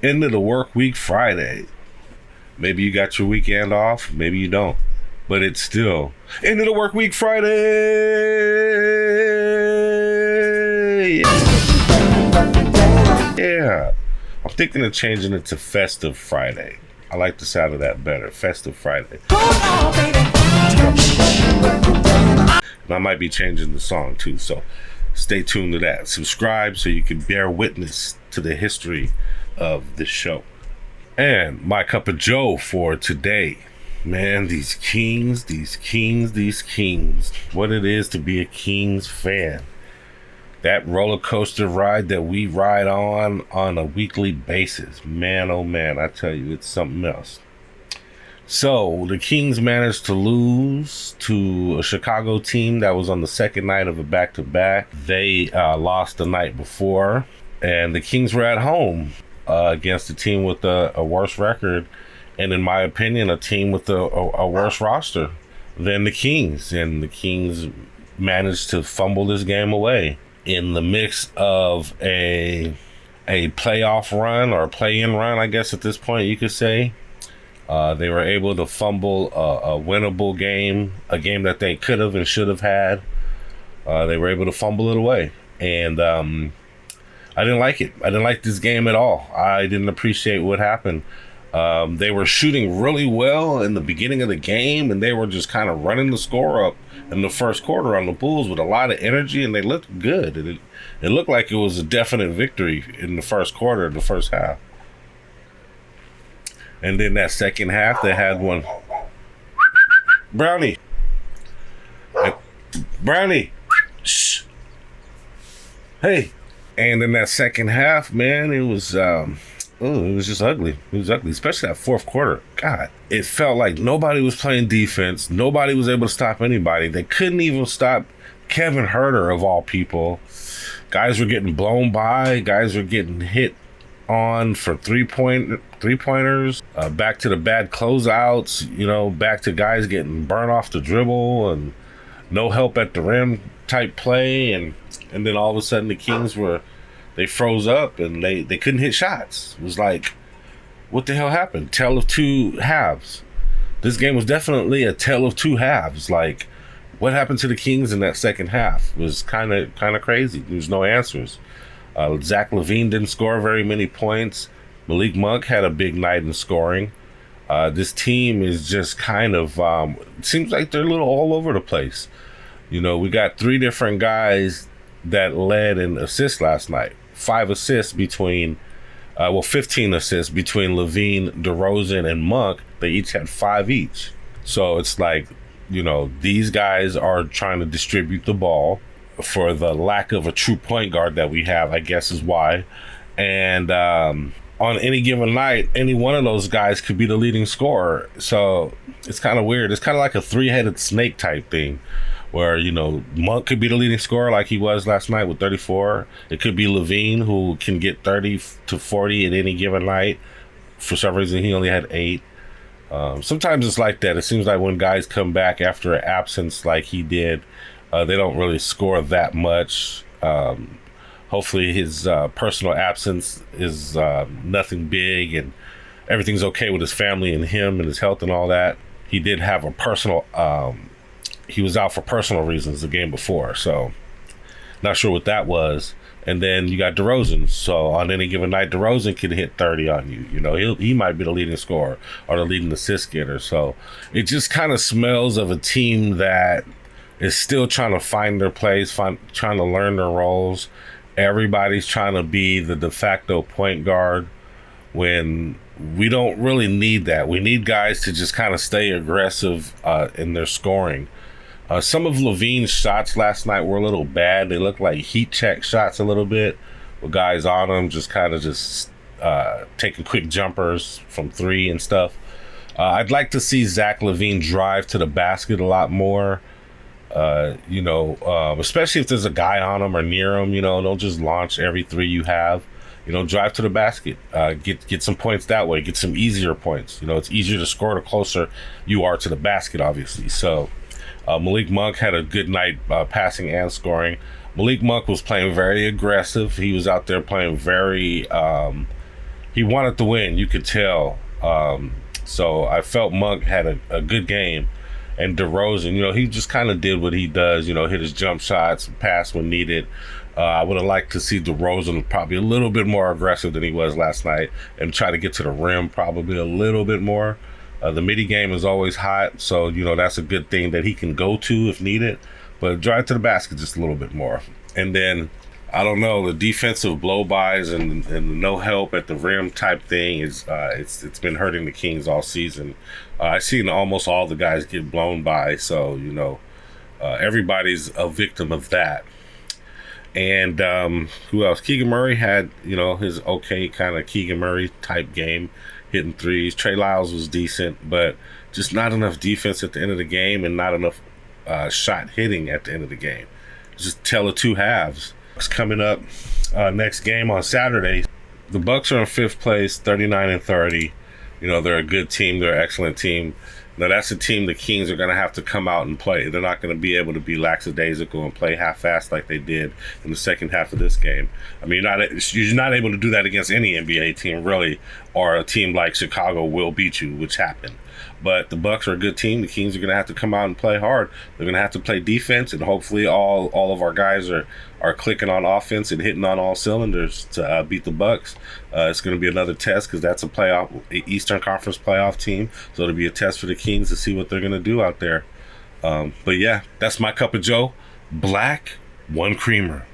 End of the work week Friday. Maybe you got your weekend off, maybe you don't. But it's still end of the work week Friday. Yeah. I'm thinking of changing it to Festive Friday. I like the sound of that better. Festive Friday. And I might be changing the song too, so stay tuned to that. Subscribe so you can bear witness to the history of this show. And my cup of joe for today. Man, these Kings. What it is to be a Kings fan. That roller coaster ride that we ride on a weekly basis. Man, oh man, I tell you, it's something else. So, the Kings managed to lose to a Chicago team that was on the second night of a back-to-back. They lost the night before, and the Kings were at home against a team with a worse record, and in my opinion, a team with a worse roster than the Kings. And the Kings managed to fumble this game away in the mix of a playoff run or a play-in run, I guess at this point you could say. They were able to fumble a winnable game, a game that they could have and should have had. They were able to fumble it away. And I didn't like it. I didn't like this game at all. I didn't appreciate what happened. They were shooting really well in the beginning of the game, and they were just kind of running the score up in the first quarter on the Bulls with a lot of energy, and they looked good. It looked like it was a definite victory in the first quarter, the first half. And then that second half, they had one. Brownie. Shh. Hey. And in that second half, man, it was just ugly. It was ugly, especially that fourth quarter. God, it felt like nobody was playing defense. Nobody was able to stop anybody. They couldn't even stop Kevin Huerter, of all people. Guys were getting blown by. Guys were getting hit on for three-pointers. Back to the bad closeouts. Back to guys getting burned off the dribble and no help at the rim type play. And then all of a sudden the Kings they froze up and they couldn't hit shots. It was like, what the hell happened? Tale of two halves. This game was definitely a tale of two halves. Like, what happened to the Kings in that second half was kind of crazy. There's no answers. Zach LaVine didn't score very many points. Malik Monk had a big night in scoring. This team is just kind of, it seems like they're a little all over the place. We got three different guys that led in assists last night. 15 assists between LaVine, DeRozan, and Monk. They each had 5 each. So it's like, these guys are trying to distribute the ball for the lack of a true point guard that we have, I guess is why. And on any given night, any one of those guys could be the leading scorer. So it's kind of weird. It's kind of like a three-headed snake type thing, where, Monk could be the leading scorer like he was last night with 34. It could be LaVine, who can get 30 to 40 at any given night. For some reason, he only had 8. Sometimes it's like that. It seems like when guys come back after an absence like he did, they don't really score that much. Hopefully his personal absence is nothing big and everything's okay with his family and him and his health and all that. He did have a personal... he was out for personal reasons the game before, so not sure what that was. And then you got DeRozan. So on any given night, DeRozan can hit 30 on you. He might be the leading scorer or the leading assist getter. So it just kind of smells of a team that is still trying to find their place, trying to learn their roles. Everybody's trying to be the de facto point guard when we don't really need that. We need guys to just kind of stay aggressive in their scoring. Some of LaVine's shots last night were a little bad. They looked like heat check shots a little bit, with guys on them just taking quick jumpers from 3 and stuff. I'd like to see Zach LaVine drive to the basket a lot more. Especially if there's a guy on him or near him. Don't just launch every 3 you have. Drive to the basket. Get some points that way. Get some easier points. It's easier to score the closer you are to the basket, obviously. So Malik Monk had a good night passing and scoring. Malik Monk was playing very aggressive. He was out there playing very he wanted to win. You could tell. So I felt Monk had a good game. And DeRozan, he just kind of did what he does, hit his jump shots, pass when needed. I would have liked to see DeRozan probably a little bit more aggressive than he was last night and try to get to the rim probably a little bit more. The midi game is always hot, so, that's a good thing that he can go to if needed. But drive to the basket just a little bit more. And then, I don't know, the defensive blow-bys and the no help at the rim type thing is it's been hurting the Kings all season. I've seen almost all the guys get blown by, so, everybody's a victim of that. And who else? Keegan Murray had, his okay kind of Keegan Murray type game, hitting threes. Trey Lyles was decent, but just not enough defense at the end of the game and not enough shot hitting at the end of the game. Just tell the two halves. It's coming up next game on Saturday. The Bucks are in 5th place, 39-30. They're a good team. They're an excellent team. Now, that's a team the Kings are going to have to come out and play. They're not going to be able to be lackadaisical and play half-assed like they did in the second half of this game. I mean, you're not able to do that against any NBA team, really, or a team like Chicago will beat you, which happened. But the Bucks are a good team. The Kings are going to have to come out and play hard. They're going to have to play defense, and hopefully all of our guys are clicking on offense and hitting on all cylinders to beat the Bucks. It's going to be another test because that's a Eastern Conference playoff team. So it'll be a test for the Kings to see what they're going to do out there. But yeah, that's my cup of Joe. Black, one creamer.